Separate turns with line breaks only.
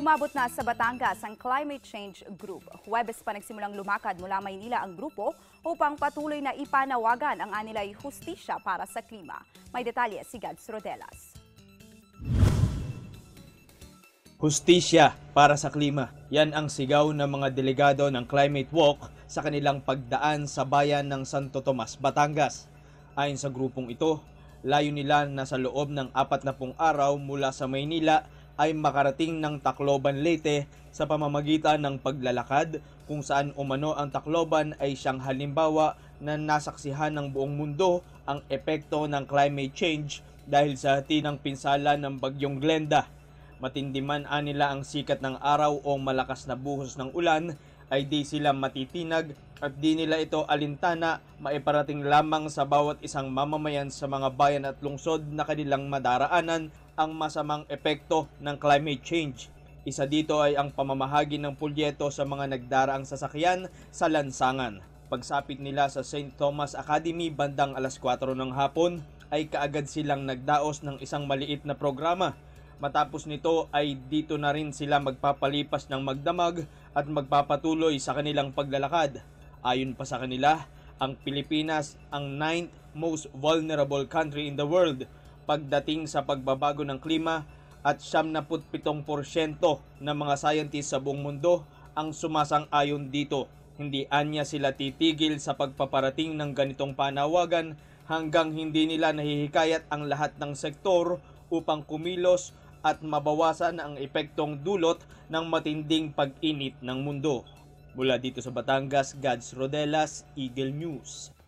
Umabot na sa Batangas ang Climate Change Group. Huwebes pa nagsimulang lumakad mula Maynila ang grupo upang patuloy na ipanawagan ang anilay hustisya para sa klima. May detalye si Gads Rodelas.
Hustisya para sa klima. Yan ang sigaw ng mga delegado ng Climate Walk sa kanilang pagdaan sa bayan ng Santo Tomas, Batangas. Ayon sa grupong ito, layo nila na sa loob ng 40 araw mula sa Maynila ay makarating ng Tacloban, Leyte sa pamamagitan ng paglalakad kung saan umano ang Tacloban ay siyang halimbawa na nasaksihan ng buong mundo ang epekto ng climate change dahil sa tinang pinsala ng bagyong Glenda. Matindi man anila ang sikat ng araw o malakas na buhos ng ulan ay di sila matitinag at di nila ito alintana maiparating lamang sa bawat isang mamamayan sa mga bayan at lungsod na kanilang madaraanan ang masamang epekto ng climate change. Isa dito ay ang pamamahagi ng pulyeto sa mga nagdaraang sasakyan sa lansangan. Pagsapit nila sa St. Thomas Academy bandang alas 4 ng hapon ay kaagad silang nagdaos ng isang maliit na programa. Matapos nito ay dito na rin sila magpapalipas ng magdamag at magpapatuloy sa kanilang paglalakad. Ayon pa sa kanila, ang Pilipinas ang 9th most vulnerable country in the world pagdating sa pagbabago ng klima at 77% ng mga scientists sa buong mundo ang sumasang-ayon dito. Hindi anya sila titigil sa pagpaparating ng ganitong panawagan hanggang hindi nila nahihikayat ang lahat ng sektor upang kumilos at mabawasan ang epektong dulot ng matinding pag-init ng mundo. Mula dito sa Batangas, Gads Rodelas, Eagle News.